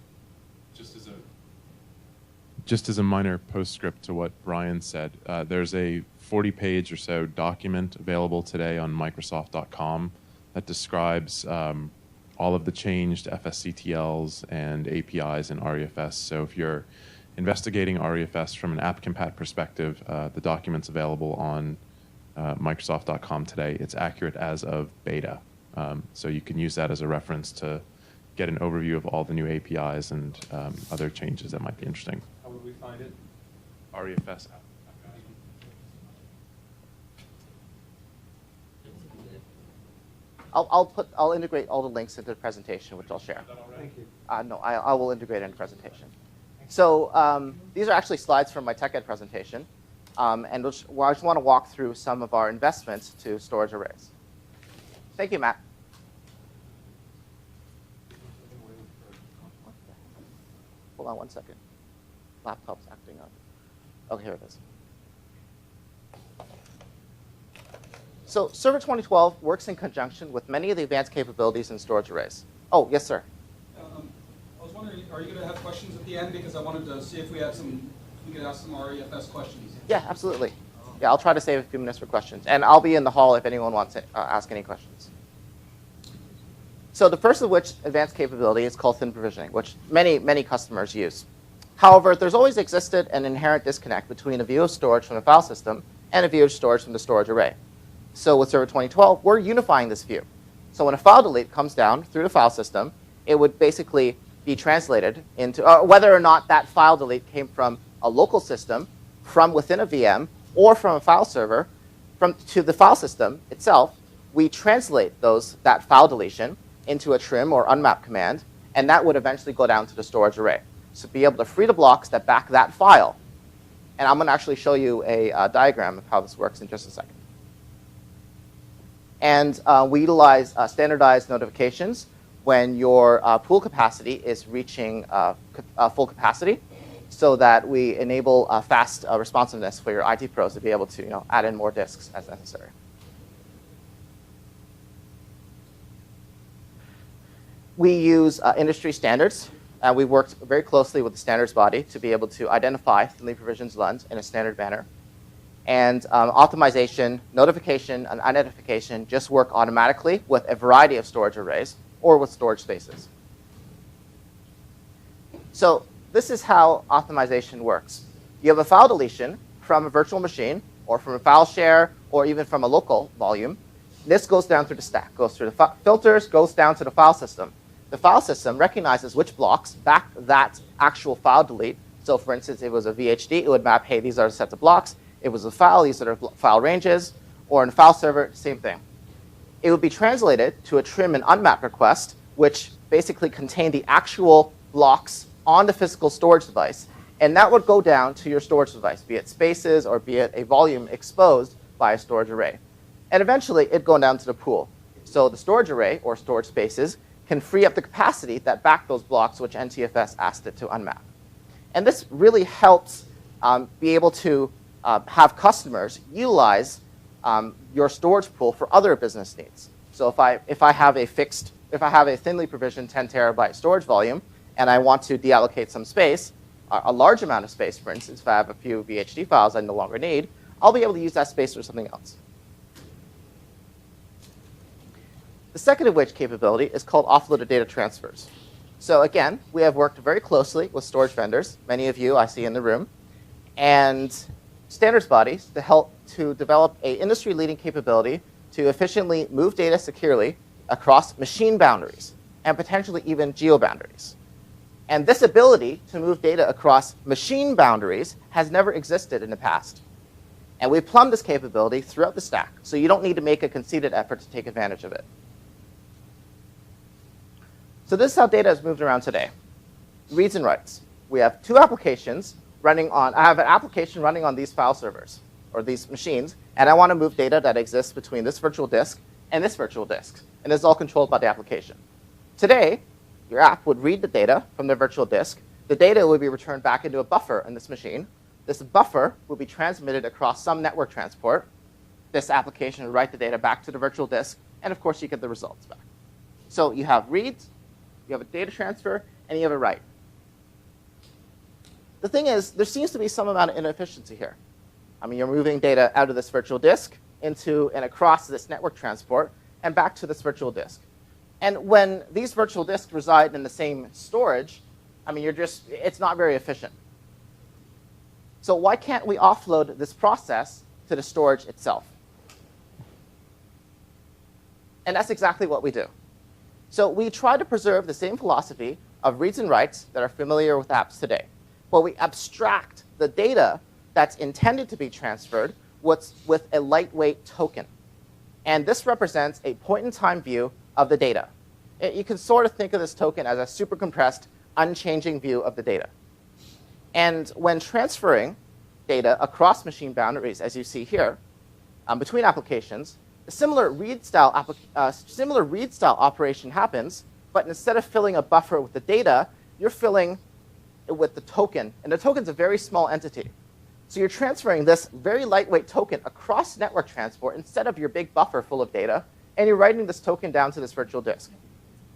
Speaker 7: Just as a minor postscript to what Brian said, there's a 40-page or so document available today on Microsoft.com that describes all of the changed FSCTLs and APIs in REFS. So if you're investigating REFS from an app compat perspective, the document's available on Microsoft.com today. It's accurate as of beta. So you can use that as a reference to get an overview of all the new APIs and other changes that might be interesting.
Speaker 3: How would we find it?
Speaker 7: REFS app.
Speaker 2: I'll integrate all the links into the presentation, which I'll share.
Speaker 3: Thank you.
Speaker 2: No, I will integrate it in the presentation. So these are actually slides from my TechEd presentation. And I just want to walk through some of our investments to storage arrays. Thank you, Matt. Hold on one second. Laptop's acting up. Oh, here it is. So Server 2012 works in conjunction with many of the advanced capabilities in storage arrays. Oh, yes, sir.
Speaker 8: I was wondering, are you going to have questions at the end? Because I wanted to see if we could ask some REFS questions.
Speaker 2: Yeah, absolutely. Yeah, I'll try to save a few minutes for questions. And I'll be in the hall if anyone wants to ask any questions. So the first of which advanced capability is called thin provisioning, which many customers use. However, there's always existed an inherent disconnect between a view of storage from the file system and a view of storage from the storage array. So with Server 2012, we're unifying this view. So when a file delete comes down through the file system, it would basically be translated into, whether or not that file delete came from a local system, from within a VM, or from a file server, to the file system itself, we translate that file deletion into a trim or unmap command, and that would eventually go down to the storage array. So be able to free the blocks that back that file. And I'm going to actually show you a diagram of how this works in just a second. And we utilize standardized notifications when your pool capacity is reaching full capacity, so that we enable fast responsiveness for your IT pros to be able to add in more disks as necessary. We use industry standards. We worked very closely with the standards body to be able to identify thinly provisioned LUNs in a standard manner. And optimization, notification, and identification just work automatically with a variety of storage arrays or with storage spaces. So this is how optimization works. You have a file deletion from a virtual machine or from a file share or even from a local volume. This goes down through the stack, goes through the filters, goes down to the file system. The file system recognizes which blocks back that actual file delete. So for instance, if it was a VHD, it would map, hey, these are the sets of blocks. It was a file, these are the file ranges. Or in a file server, same thing. It would be translated to a trim and unmap request, which basically contain the actual blocks on the physical storage device. And that would go down to your storage device, be it spaces or be it a volume exposed by a storage array. And eventually, it'd go down to the pool. So the storage array or storage spaces can free up the capacity that back those blocks which NTFS asked it to unmap. And this really helps be able to have customers utilize your storage pool for other business needs. So if I have a thinly provisioned 10 terabyte storage volume and I want to deallocate some space, a large amount of space, for instance, if I have a few VHD files I no longer need, I'll be able to use that space for something else. The second of which capability is called offloaded data transfers. So again, we have worked very closely with storage vendors, many of you I see in the room, and standards bodies to help to develop an industry-leading capability to efficiently move data securely across machine boundaries and potentially even geo-boundaries. And this ability to move data across machine boundaries has never existed in the past. And we plumbed this capability throughout the stack, so you don't need to make a conceited effort to take advantage of it. So this is how data is moved around today. Reads and writes. We have two applications running on, I have an application running on these file servers, or these machines, and I want to move data that exists between this virtual disk and this virtual disk. And this is all controlled by the application. Today, your app would read the data from the virtual disk. The data would be returned back into a buffer in this machine. This buffer will be transmitted across some network transport. This application will write the data back to the virtual disk, and of course, you get the results back. So you have reads, you have a data transfer, and you have a write. The thing is, there seems to be some amount of inefficiency here. I mean, you're moving data out of this virtual disk into and across this network transport and back to this virtual disk. And when these virtual disks reside in the same storage, I mean, it's not very efficient. So why can't we offload this process to the storage itself? And that's exactly what we do. So we try to preserve the same philosophy of reads and writes that are familiar with apps today. But we abstract the data that's intended to be transferred with a lightweight token. And this represents a point-in-time view of the data. You can sort of think of this token as a super compressed, unchanging view of the data. And when transferring data across machine boundaries, as you see here, between applications, a similar read style operation happens, but instead of filling a buffer with the data, you're filling it with the token. And the token's a very small entity. So you're transferring this very lightweight token across network transport instead of your big buffer full of data, and you're writing this token down to this virtual disk.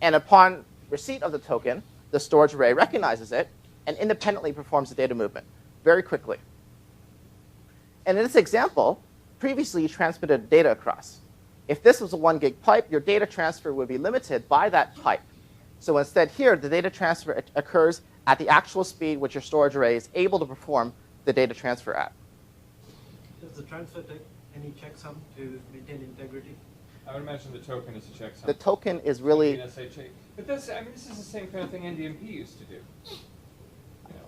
Speaker 2: And upon receipt of the token, the storage array recognizes it and independently performs the data movement very quickly. And in this example, previously you transmitted data across. If this was a 1 gig pipe, your data transfer would be limited by that pipe. So instead here, the data transfer occurs at the actual speed which your storage array is able to perform the data transfer at.
Speaker 9: Does the transfer take any checksum to maintain integrity?
Speaker 3: I would imagine the token is a checksum.
Speaker 2: The token is really...
Speaker 3: But this is the same kind of thing NDMP used to do.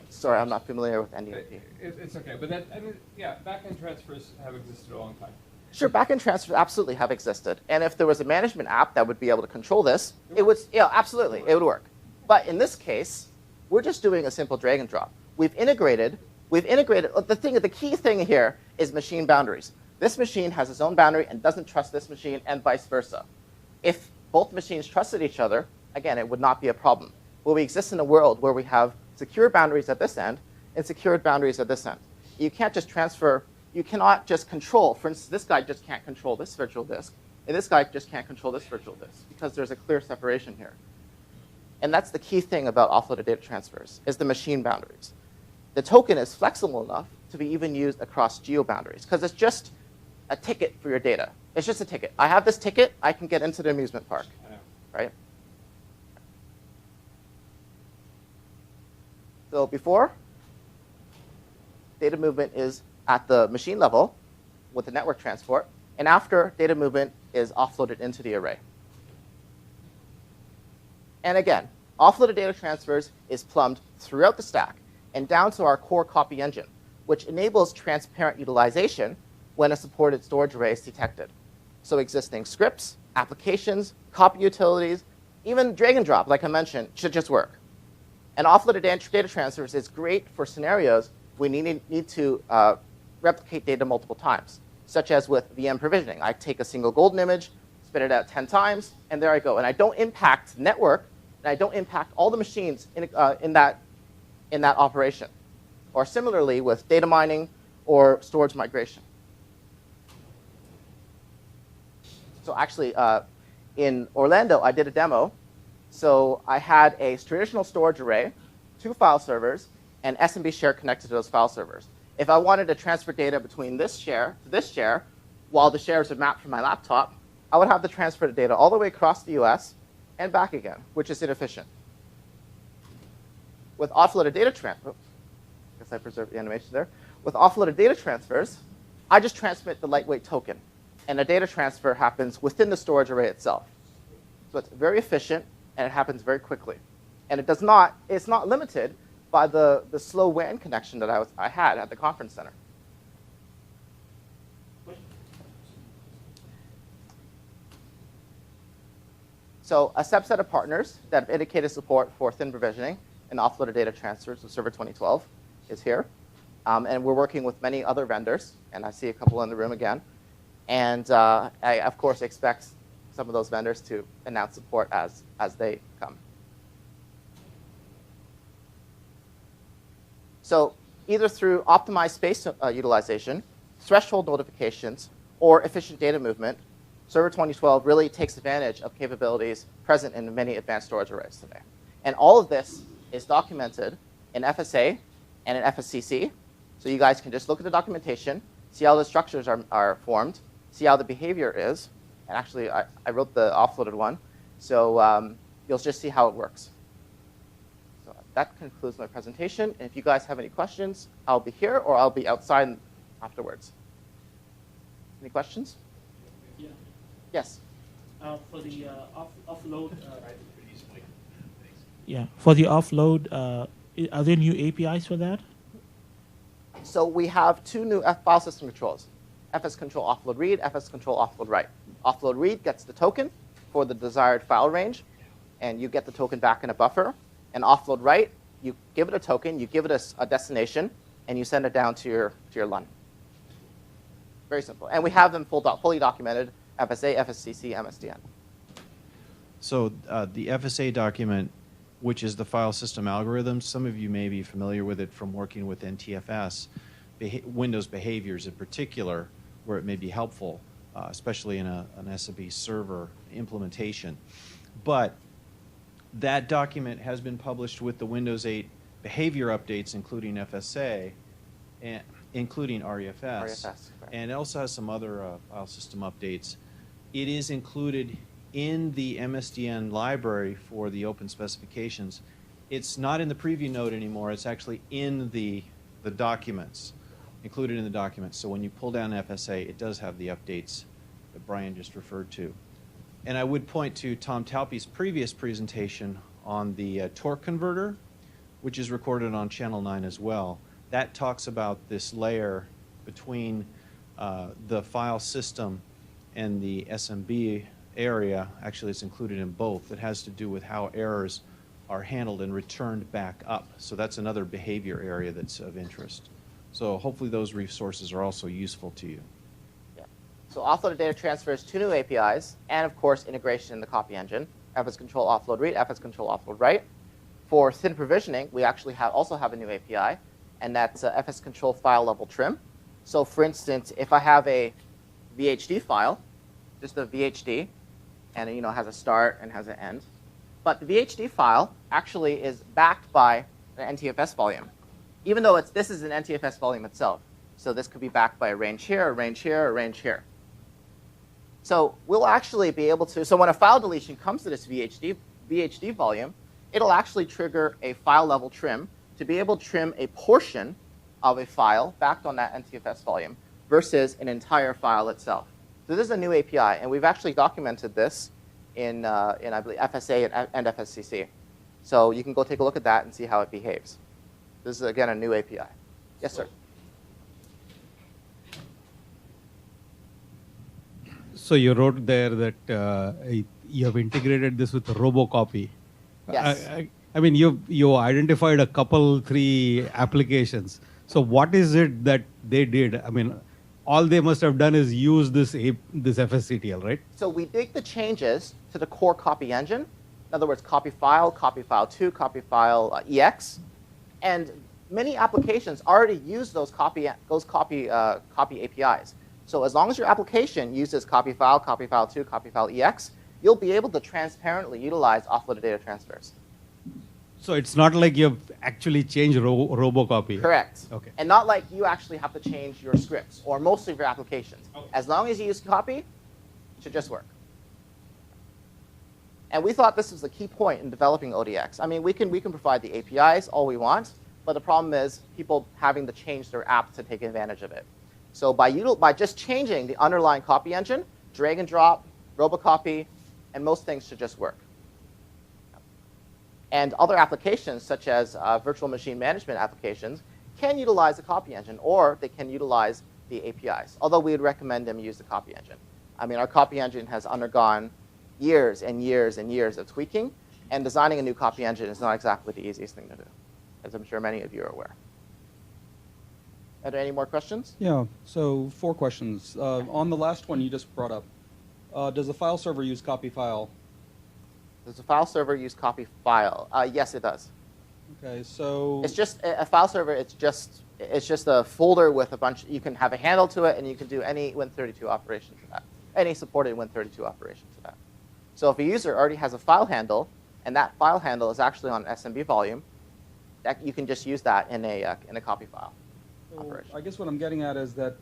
Speaker 2: Sorry, I'm not familiar with NDMP.
Speaker 3: It's okay, but backend transfers have existed a long time.
Speaker 2: Sure, backend transfers absolutely have existed. And if there was a management app that would be able to control this, it would, absolutely, it would work. But in this case, we're just doing a simple drag and drop. We've integrated, the key thing here is machine boundaries. This machine has its own boundary and doesn't trust this machine, and vice versa. If both machines trusted each other, again, it would not be a problem. But we exist in a world where we have secure boundaries at this end and secured boundaries at this end. You can't just transfer, you cannot just control, for instance, this guy just can't control this virtual disk, and this guy just can't control this virtual disk, because there's a clear separation here. And that's the key thing about offloaded data transfers, is the machine boundaries. The token is flexible enough to be even used across geo boundaries, because it's just a ticket for your data. It's just a ticket. I have this ticket, I can get into the amusement park, right? So before, data movement is at the machine level with the network transport, and after, data movement is offloaded into the array. And again, offloaded data transfers is plumbed throughout the stack and down to our core copy engine, which enables transparent utilization when a supported storage array is detected. So existing scripts, applications, copy utilities, even drag and drop, like I mentioned, should just work. And offloaded data transfers is great for scenarios we need to replicate data multiple times, such as with VM provisioning. I take a single golden image, spit it out 10 times, and there I go. And I don't impact the network, and I don't impact all the machines in that operation. Or similarly with data mining or storage migration. So actually, in Orlando, I did a demo. So I had a traditional storage array, 2 file servers, and SMB share connected to those file servers. If I wanted to transfer data between this share to this share, while the shares are mapped from my laptop, I would have to transfer the data all the way across the US and back again, which is inefficient. With offloaded data transfer, I guess I preserved the animation there. With offloaded data transfers, I just transmit the lightweight token, and the data transfer happens within the storage array itself. So it's very efficient, and it happens very quickly. And it's not limited by the slow WAN connection that I had at the conference center. So a subset of partners that have indicated support for thin provisioning and offloaded data transfers with Server 2012 is here. And we're working with many other vendors, and I see a couple in the room again. And I, of course, expect some of those vendors to announce support as they come. So either through optimized space utilization, threshold notifications, or efficient data movement, Server 2012 really takes advantage of capabilities present in many advanced storage arrays today. And all of this is documented in FSA and in FSCC. So you guys can just look at the documentation, see how the structures are formed, see how the behavior is. And actually, I wrote the offloaded one. So you'll just see how it works. So that concludes my presentation. And if you guys have any questions, I'll be here or I'll be outside afterwards. Any questions?
Speaker 10: Yeah.
Speaker 2: Yes.
Speaker 10: For the offload.
Speaker 11: Yeah. For the offload, are there new APIs for that?
Speaker 2: So we have two new file system controls: FS control offload read, FS control offload write. Offload read gets the token for the desired file range, and you get the token back in a buffer. And offload write, you give it a token, you give it a destination, and you send it down to your LUN. Very simple. And we have them fully documented: FSA, FSCC, MSDN.
Speaker 12: So the FSA document, which is the file system algorithm, some of you may be familiar with it from working with NTFS, Windows behaviors in particular, where it may be helpful, especially in an SMB server implementation. But that document has been published with the Windows 8 behavior updates, including FSA, and including REFS, and it also has some other file system updates. It is included in the MSDN library for the open specifications. It's not in the preview node anymore. It's actually in the documents, included in the documents. So when you pull down FSA, it does have the updates that Brian just referred to. And I would point to Tom Talpe's previous presentation on the torque converter, which is recorded on Channel 9 as well. That talks about this layer between the file system and the SMB area. Actually, it's included in both. It has to do with how errors are handled and returned back up. So that's another behavior area that's of interest. So hopefully those resources are also useful to you.
Speaker 2: Yeah. So offloaded data transfers, two new APIs, and of course integration in the copy engine: FS control offload read, FS control offload write. For thin provisioning, we actually also have a new API, and that's FS control file level trim. So for instance, if I have a VHD file, just a VHD, and it has a start and has an end, but the VHD file actually is backed by an NTFS volume, even though this is an NTFS volume itself. So this could be backed by a range here, a range here, a range here. So we'll actually be able to, so when a file deletion comes to this VHD volume, it'll actually trigger a file level trim to be able to trim a portion of a file backed on that NTFS volume versus an entire file itself. So this is a new API, and we've actually documented this in I believe, FSA and FSCC. So you can go take a look at that and see how it behaves. This is, again, a new API. Yes, sir?
Speaker 4: So you wrote there that you have integrated this with RoboCopy.
Speaker 2: Yes.
Speaker 4: I mean, you identified a couple, 3 applications. So what is it that they did? I mean, all they must have done is use this FSCTL, right?
Speaker 2: So we did the changes to the core copy engine. In other words, copy file 2, copy file EX. And many applications already use those copy APIs. So as long as your application uses copy file 2, copy file EX, you'll be able to transparently utilize offloaded data transfers.
Speaker 4: So it's not like you've actually changed RoboCopy.
Speaker 2: Correct.
Speaker 4: Okay.
Speaker 2: And not like you actually have to change your scripts or most of your applications. As long as you use copy, it should just work. And we thought this was a key point in developing ODX. I mean, we can provide the APIs all we want, but the problem is people having to change their apps to take advantage of it. So by just changing the underlying copy engine, drag and drop, robocopy, and most things should just work. And other applications, such as virtual machine management applications, can utilize the copy engine, or they can utilize the APIs, although we would recommend them use the copy engine. I mean, our copy engine has undergone years and years and years of tweaking, and designing a new copy engine is not exactly the easiest thing to do, as I'm sure many of you are aware. Are there any more questions?
Speaker 8: Yeah, so 4 questions. On the last one you just brought up, does the file server use copy file?
Speaker 2: Does the file server use copy file? Yes, it does.
Speaker 8: Okay, so
Speaker 2: It's just a file server. It's just a folder with a bunch. You can have a handle to it, and you can do any Win32 operation to that. Any supported Win32 operation to that. So if a user already has a file handle, and that file handle is actually on SMB volume, that you can just use that in a copy file operation.
Speaker 8: I guess what I'm getting at is that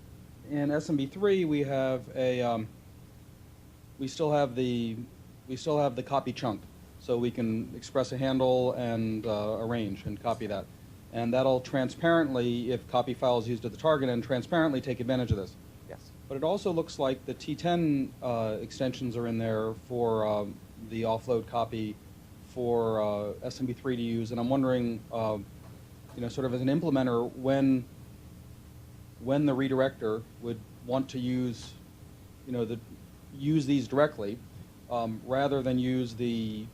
Speaker 8: in SMB3 we have a we still have the copy chunk, so we can express a handle and arrange and copy that, and that'll transparently, if copy file is used at the target end, transparently take advantage of this.
Speaker 2: Yes.
Speaker 8: But it also looks like the T10 extensions are in there for the offload copy for SMB3 to use, and I'm wondering, sort of as an implementer, when the redirector would want to use, use these directly, rather than use the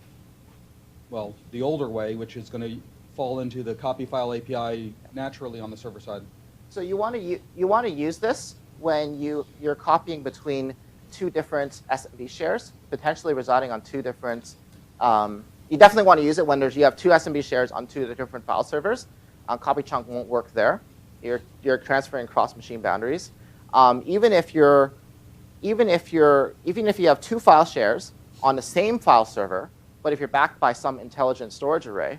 Speaker 8: older way, which is going to fall into the copy file API naturally on the server side.
Speaker 2: So you want to use this when you're copying between 2 different SMB shares, potentially residing on 2 different. You definitely want to use it when you have 2 SMB shares on 2 different file servers. Copy chunk won't work there. You're transferring across machine boundaries. Even if you have 2 file shares on the same file server, but if you're backed by some intelligent storage array,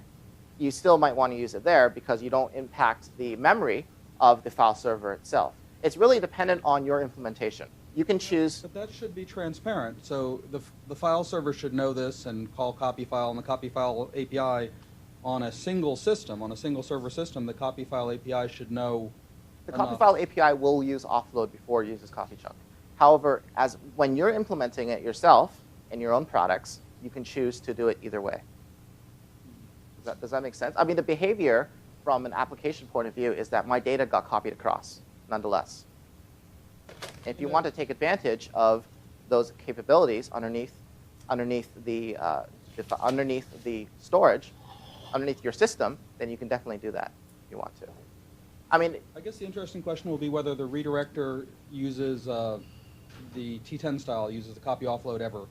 Speaker 2: you still might want to use it there because you don't impact the memory of the file server itself. It's really dependent on your implementation. You can choose.
Speaker 8: But that should be transparent. So the file server should know this and call copy file, and the copy file API on a single system, on a single server system, the copy file API should know.
Speaker 2: The copy file API will use offload before it uses copy chunk. However, when you're implementing it yourself in your own products, you can choose to do it either way. Does that make sense? I mean, the behavior from an application point of view is that my data got copied across, nonetheless. If you want to take advantage of those capabilities underneath the storage, underneath your system, then you can definitely do that if you want to. I mean,
Speaker 8: I guess the interesting question will be whether the redirector uses the T10 style, uses the copy offload ever.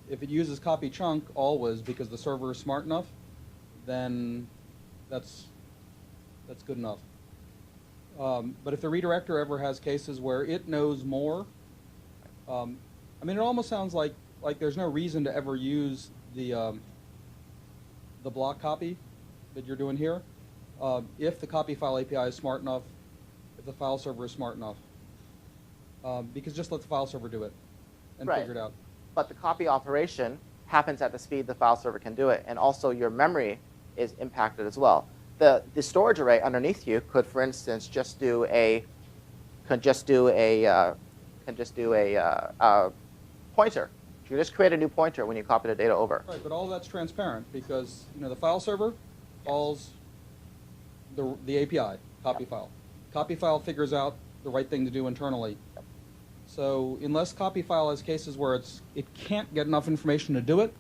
Speaker 8: If it uses copy chunk always because the server is smart enough, then that's good enough. But if the redirector ever has cases where it knows more, I mean, it almost sounds like there's no reason to ever use the block copy that you're doing here, if the copy file API is smart enough, if the file server is smart enough, because just let the file server do it and figure it out.
Speaker 2: But the copy operation happens at the speed the file server can do it, and also your memory is impacted as well. The storage array underneath you could, for instance, just do a pointer. You just create a new pointer when you copy the data over.
Speaker 8: Right, but all that's transparent because the file server calls the API copy file. Copy file figures out the right thing to do internally. So unless copy file has cases where it can't get enough information to do it,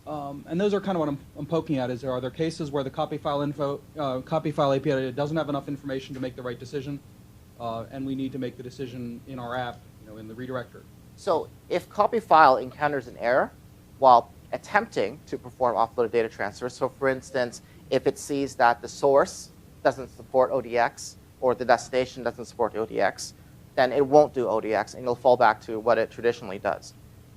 Speaker 8: and those are kind of what I'm poking at. Are there cases where the copy file API doesn't have enough information to make the right decision, and we need to make the decision in our app, in the redirector?
Speaker 2: So if copy file encounters an error while attempting to perform offloaded data transfer, so for instance, if it sees that the source doesn't support ODX or the destination doesn't support ODX, then it won't do ODX and it'll fall back to what it traditionally does.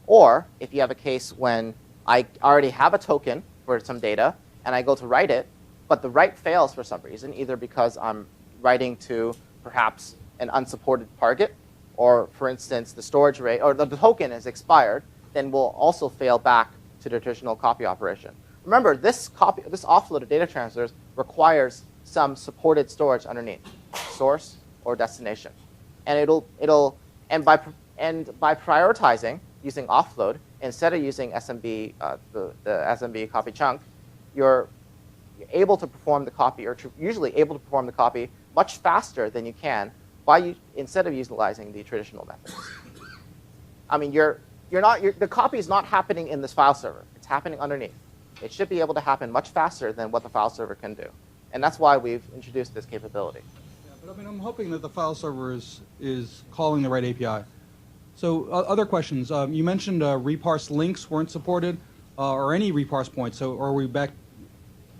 Speaker 2: Or if you have a case when I already have a token for some data and I go to write it, but the write fails for some reason, either because I'm writing to perhaps an unsupported target, or for instance, the storage array or the token is expired, then we'll also fail back to the traditional copy operation. Remember, this offload of data transfers requires some supported storage underneath, source or destination, and by prioritizing using offload instead of using SMB, the SMB copy chunk, you're able to perform the copy, or usually able to perform the copy much faster than you can instead of utilizing the traditional methods. I mean, the copy is not happening in this file server. It's happening underneath. It should be able to happen much faster than what the file server can do. And that's why we've introduced this capability.
Speaker 8: Yeah, but I mean, I'm hoping that the file server is calling the right API. So other questions. You mentioned reparse links weren't supported, or any reparse points. So are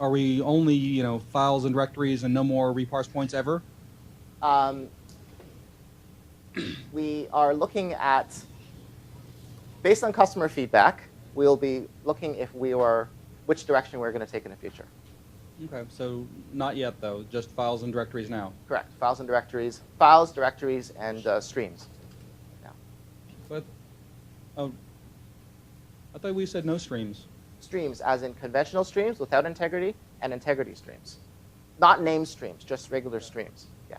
Speaker 8: we only files and directories and no more reparse points ever?
Speaker 2: We are looking at, based on customer feedback, we'll be looking which direction we're going to take in the future.
Speaker 8: Okay, so not yet though, just files and directories now.
Speaker 2: Correct. Files, directories, and streams. Yeah.
Speaker 8: But I thought we said no streams.
Speaker 2: Streams, as in conventional streams without integrity, and integrity streams. Not named streams, just regular streams. Yeah.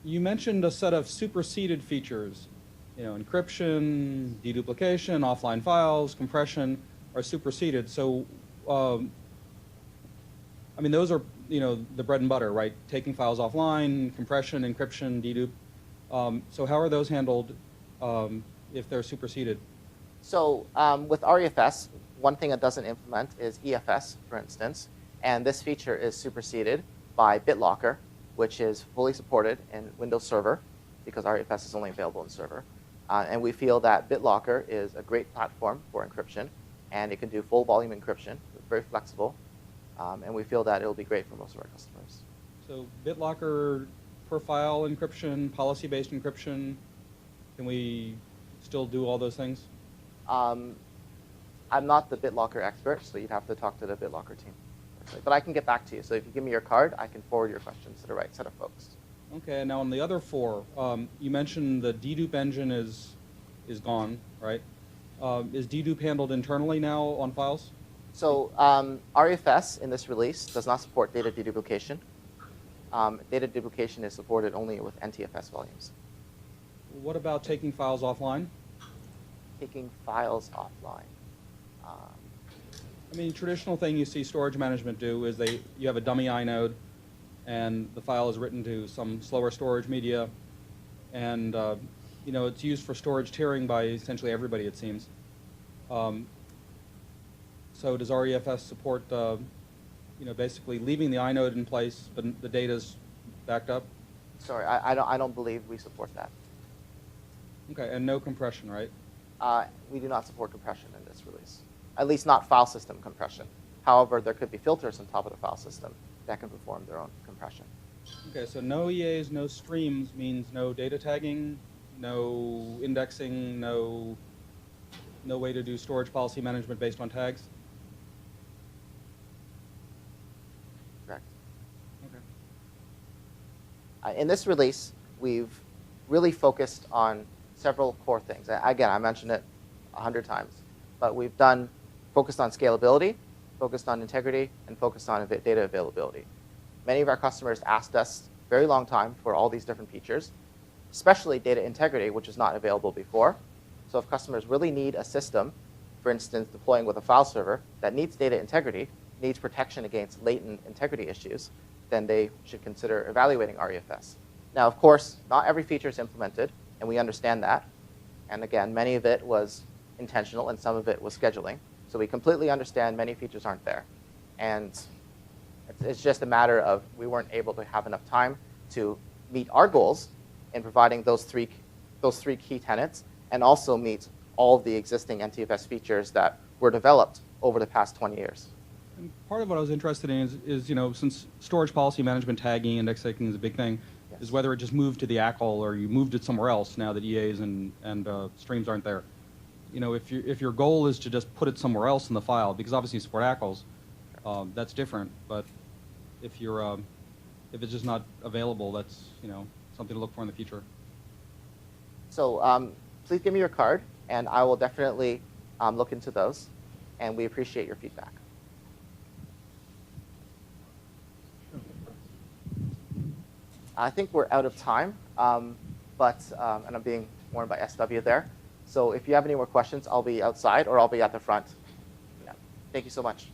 Speaker 8: You mentioned a set of superseded features. Encryption, deduplication, offline files, compression are superseded. So, I mean, those are the bread and butter, right? Taking files offline, compression, encryption, dedupe. So how are those handled if they're superseded?
Speaker 2: So with REFS, one thing it doesn't implement is EFS, for instance, and this feature is superseded by BitLocker, which is fully supported in Windows Server, because REFS is only available in Server. And we feel that BitLocker is a great platform for encryption, and it can do full volume encryption, very flexible, and we feel that it will be great for most of our customers.
Speaker 8: So BitLocker per file encryption, policy-based encryption, can we still do all those things?
Speaker 2: I'm not the BitLocker expert, so you'd have to talk to the BitLocker team. But I can get back to you. So if you give me your card, I can forward your questions to the right set of folks.
Speaker 8: Okay, now on the other four, you mentioned the dedupe engine is gone, right? Is dedupe handled internally now on files?
Speaker 2: So REFS in this release does not support data deduplication. Data deduplication is supported only with NTFS volumes.
Speaker 8: What about taking files offline?
Speaker 2: Taking files offline.
Speaker 8: I mean, traditional thing you see storage management do is you have a dummy inode, and the file is written to some slower storage media, and it's used for storage tiering by essentially everybody, it seems. So does REFS support basically leaving the inode in place, but the data's backed up?
Speaker 2: Sorry, I don't believe we support that.
Speaker 8: Okay, and no compression, right?
Speaker 2: We do not support compression in this release, at least not file system compression. However, there could be filters on top of the file system that can perform their own compression.
Speaker 8: Okay, so no EAs, no streams means no data tagging, no indexing, no way to do storage policy management based on tags?
Speaker 2: Correct.
Speaker 8: Okay.
Speaker 2: In this release, we've really focused on several core things. Again, I mentioned it 100 times, but we've focused on scalability, focused on integrity, and focused on data availability. Many of our customers asked us very long time for all these different features, especially data integrity, which is not available before. So if customers really need a system, for instance, deploying with a file server that needs data integrity, needs protection against latent integrity issues, then they should consider evaluating REFS. Now, of course, not every feature is implemented, and we understand that. And again, many of it was intentional, and some of it was scheduling. So we completely understand many features aren't there. And it's just a matter of we weren't able to have enough time to meet our goals in providing those three key tenets, and also meet all of the existing NTFS features that were developed over the past 20 years.
Speaker 8: And part of what I was interested in is since storage policy management tagging, indexing is a big thing,
Speaker 2: Yes.
Speaker 8: is whether it just moved to the ACL or you moved it somewhere else now that EAs and streams aren't there. If your goal is to just put it somewhere else in the file, because obviously you support ACLs, that's different. But if it's just not available, that's something to look for in the future.
Speaker 2: So please give me your card, and I will definitely look into those, and we appreciate your feedback. I think we're out of time, and I'm being warned by SW there. So if you have any more questions, I'll be outside or I'll be at the front. Yeah. Thank you so much.